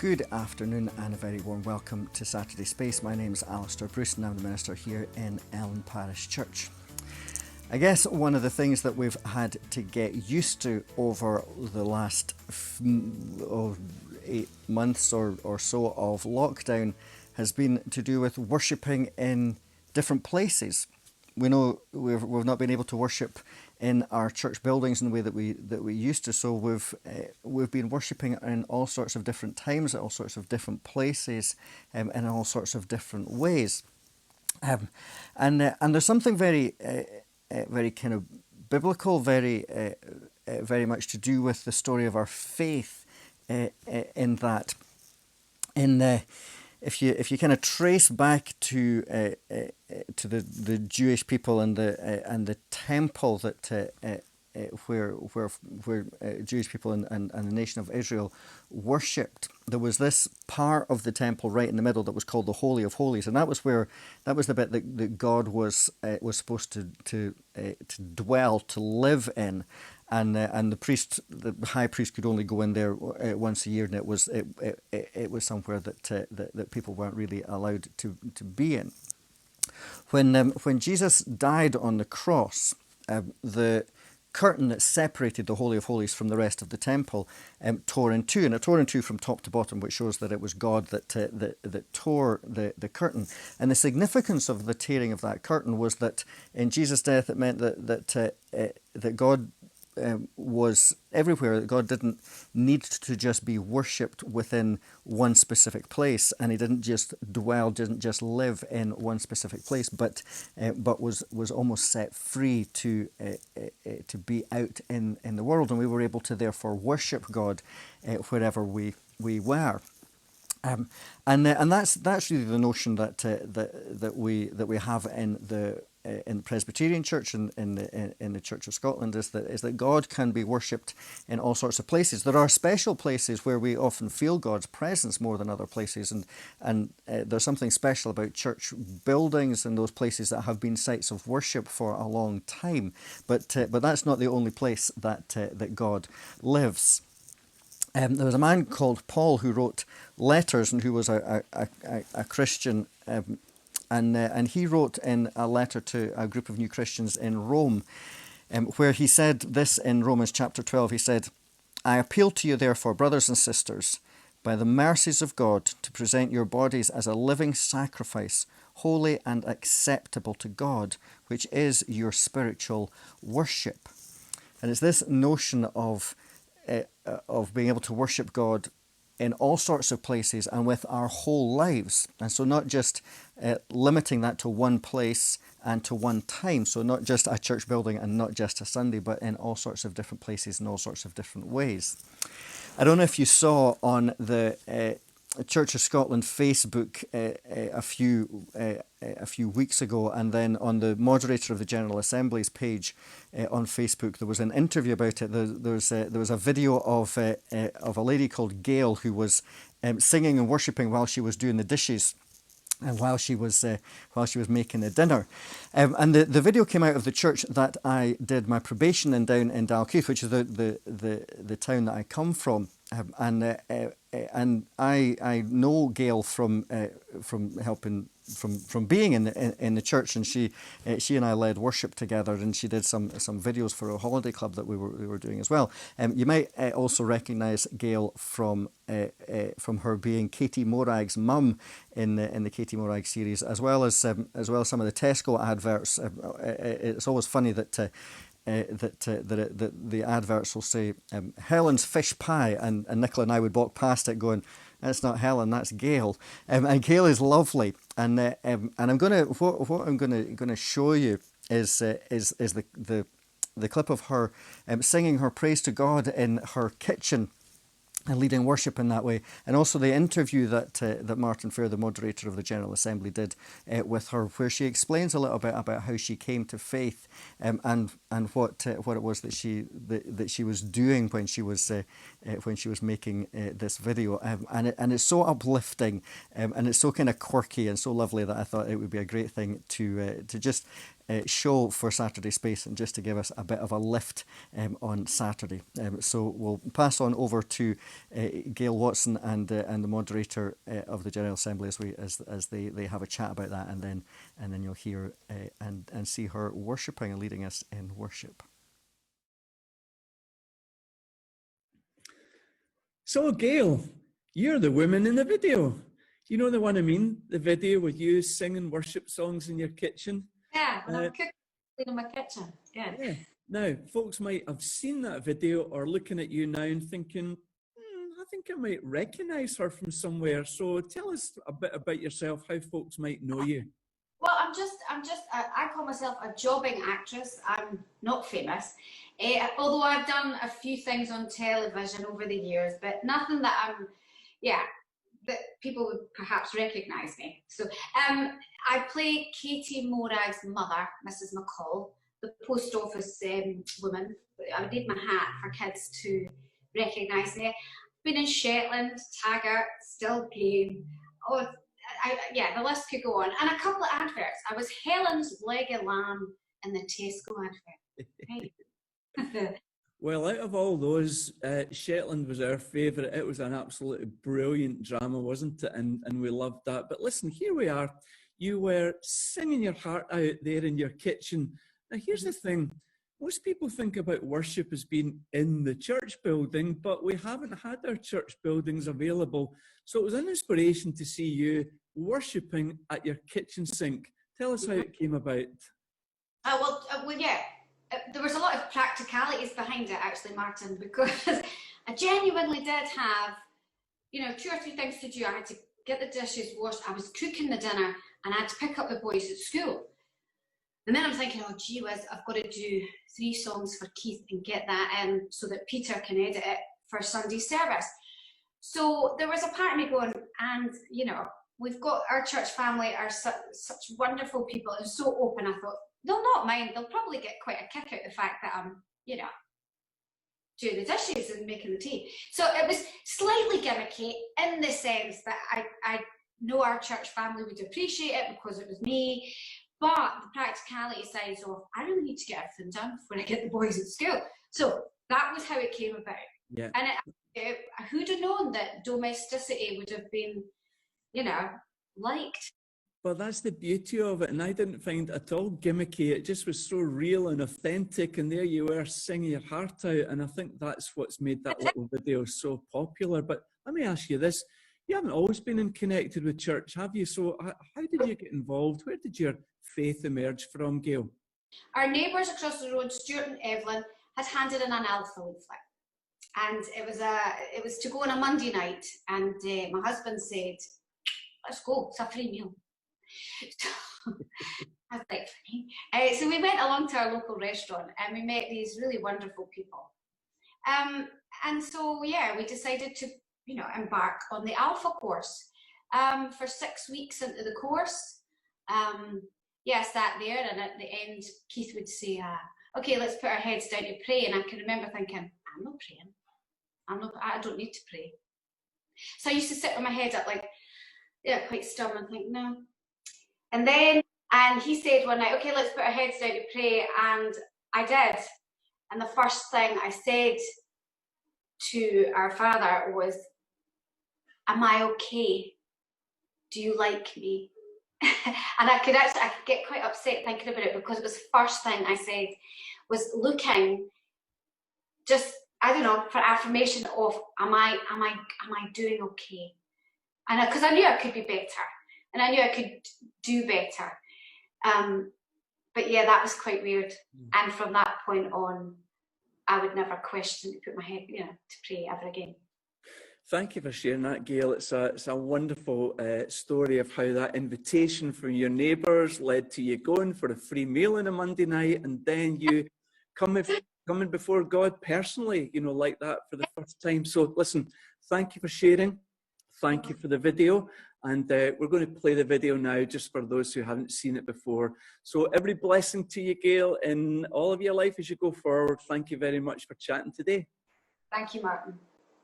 Good afternoon and a very warm welcome to Saturday Space. My name is Alastair Bruce and I'm the minister here in Ellen Parish Church. I guess one of the things that we've had to get used to over the last 8 months or so of lockdown has been to do with worshipping in different places. We know we've not been able to worship in our church buildings in the way that we used to, so we've been worshipping in all sorts of different times, at all sorts of different places, in all sorts of different ways, and there's something very kind of biblical, very much to do with the story of our faith in that. If you kind of trace back to the Jewish people and the temple that where Jewish people and the nation of Israel worshipped, there was this part of the temple right in the middle that was called the Holy of Holies, and that was the bit that God was supposed to dwell, to live in. And the high priest could only go in there once a year, and it was somewhere that people weren't really allowed to be in. When Jesus died on the cross, the curtain that separated the Holy of Holies from the rest of the temple tore in two, and it tore in two from top to bottom, which shows that it was God that tore the curtain. And the significance of the tearing of that curtain was that in Jesus' death, it meant that God was everywhere, that God didn't need to just be worshipped within one specific place, and he didn't just live in one specific place, but was almost set free to be out in the world, and we were able to therefore worship God wherever we were. And that's really the notion that we have in the Presbyterian Church and in the Church of Scotland, is that God can be worshipped in all sorts of places. There are special places where we often feel God's presence more than other places, and there's something special about church buildings and those places that have been sites of worship for a long time. But that's not the only place that God lives. There was a man called Paul who wrote letters and who was a Christian, and he wrote in a letter to a group of new Christians in Rome, where he said this in Romans chapter 12. He said, "I appeal to you therefore, brothers and sisters, by the mercies of God, to present your bodies as a living sacrifice, holy and acceptable to God, which is your spiritual worship." And it's this notion of being able to worship God in all sorts of places and with our whole lives. And so not just limiting that to one place and to one time, so not just a church building and not just a Sunday, but in all sorts of different places in all sorts of different ways. I don't know if you saw on the Church of Scotland Facebook a few weeks ago, and then on the moderator of the General Assembly's page on Facebook, there was an interview about it. There was a video of a lady called Gail who was singing and worshipping while she was doing the dishes, and while she was making the dinner, and the video came out of the church that I did my probation in down in Dalkeith, which is the town that I come from, and I know Gail from helping from being in the church, and she and I led worship together, and she did some videos for a holiday club that we were doing as well. You might also recognise Gail from her being Katie Morag's mum in the Katie Morag series, as well as some of the Tesco adverts. It's always funny that the adverts will say Helen's fish pie, and Nicola and I would walk past it going, "That's not Helen, that's Gail." And Gail is lovely, and I'm gonna show you is the clip of her singing her praise to God in her kitchen and leading worship in that way, and also the interview that Martin Fair, the moderator of the General Assembly, did with her, where she explains a little bit about how she came to faith, and what it was that she was doing when she was making this video, and it's so uplifting, and it's so kind of quirky and so lovely that I thought it would be a great thing to just show for Saturday Space, and just to give us a bit of a lift on Saturday. So we'll pass on over to Gail Watson and the moderator of the General Assembly as they have a chat about that, and then you'll hear and see her worshipping and leading us in worship. So Gail, you're the woman in the video. You know the one I mean? The video with you singing worship songs in your kitchen? Yeah, when I'm cooking in my kitchen. Yeah. Now, folks might have seen that video or looking at you now and thinking, I think I might recognise her from somewhere. So tell us a bit about yourself, how folks might know you. Well, I call myself a jobbing actress. I'm not famous, although I've done a few things on television over the years, but nothing that that people would perhaps recognise me. So I play Katie Morag's mother, Mrs. McCall, the post office woman. I need my hat for kids to recognise me. Been in Shetland, Taggart, Still Game. Oh, the list could go on. And a couple of adverts. I was Helen's leg of lamb in the Tesco advert. Right. Well, out of all those, Shetland was our favourite. It was an absolutely brilliant drama, wasn't it? And we loved that. But listen, here we are. You were singing your heart out there in your kitchen. Now, here's the thing. Most people think about worship as being in the church building, but we haven't had our church buildings available. So it was an inspiration to see you worshipping at your kitchen sink. Tell us how it came about. There was a lot of practicalities behind it, actually, Martin, because I genuinely did have, 2 or 3 things to do. I had to get the dishes washed. I was cooking the dinner, and I had to pick up the boys at school. And then I'm thinking, oh, gee whiz, I've got to do 3 songs for Keith and get that in so that Peter can edit it for Sunday service. So there was a part of me going, and, we've got our church family are such wonderful people and so open. I thought, they'll not mind. They'll probably get quite a kick out of the fact that I'm, doing the dishes and making the tea. So it was slightly gimmicky in the sense that I know our church family would appreciate it because it was me. But the practicality side of, I really need to get everything done when I get the boys at school. So that was how it came about. Yeah. And who'd have known that domesticity would have been, liked? Well, that's the beauty of it. And I didn't find it at all gimmicky. It just was so real and authentic. And there you were singing your heart out. And I think that's what's made that little video so popular. But let me ask you this. You haven't always been connected with church, have you? So how did you get involved? Where did your faith emerge from, Gail? Our neighbours across the road, Stuart and Evelyn, had handed in an alpha leaflet. And it was to go on a Monday night. And my husband said, let's go, it's a free meal. I was like, funny. So we went along to our local restaurant and we met these really wonderful people. And so, we decided to, embark on the Alpha course. For 6 weeks into the course, I sat there, and at the end, Keith would say, okay, let's put our heads down to pray. And I can remember thinking, I'm not praying. I don't need to pray. So I used to sit with my head up quite stubborn and think, no. And he said one night, okay, let's put our heads down to pray. And I did. And the first thing I said to our Father was, am I okay? Do you like me? And I could get quite upset thinking about it, because it was the first thing I said was looking just, I don't know, for affirmation of, am I doing okay? And because I knew I could be better. And I knew I could do better. But that was quite weird. And from that point on, I would never question to put my head, to pray ever again. Thank you for sharing that, Gail. It's a wonderful story of how that invitation from your neighbours led to you going for a free meal on a Monday night, and then you coming before God personally, like that for the first time. So listen, thank you for sharing. Thank you for the video. And we're going to play the video now, just for those who haven't seen it before. So every blessing to you, Gail, in all of your life as you go forward. Thank you very much for chatting today. Thank you, Martin.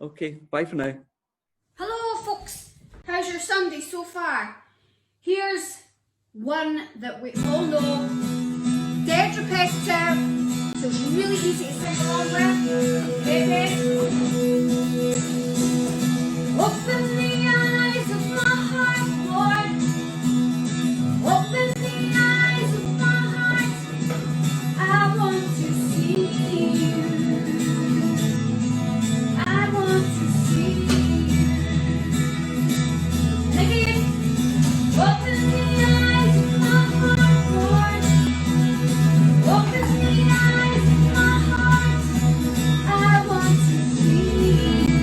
Okay, bye for now. Hello, folks. How's your Sunday so far? Here's one that we all know. dead repetitive, so it's really easy to sing along with. Ready? Open the eyes of my heart, Lord. Open the eyes of my heart. I want to see you. I want to see you. Again. Open the eyes of my heart, Lord. Open the eyes of my heart. I want to see you.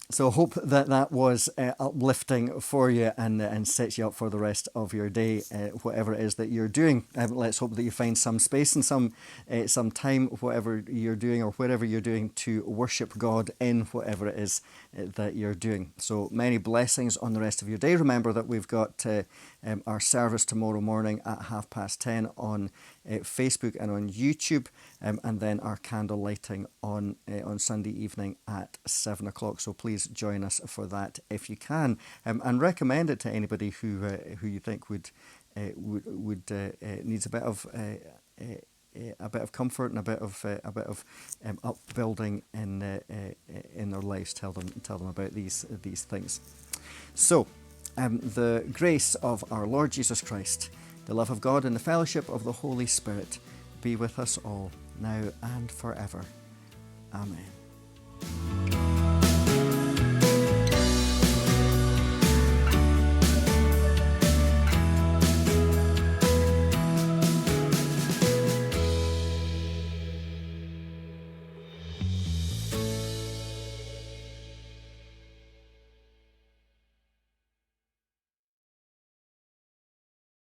So hope that that was uplifting for you and sets you up for the rest of your day, whatever it is that you're doing. Let's hope that you find some space and some time, whatever you're doing or wherever you're doing, to worship God in whatever it is that you're doing. So many blessings on the rest of your day. Remember that we've got our service tomorrow morning at 10:30 on Facebook and on YouTube, and then our candle lighting on Sunday evening at 7 o'clock. So please join us for that if you can, and recommend it to anybody who you think would needs a bit of comfort and a bit of upbuilding in their lives. Tell them about these things. So, the grace of our Lord Jesus Christ, the love of God, and the fellowship of the Holy Spirit be with us all now and forever. Amen.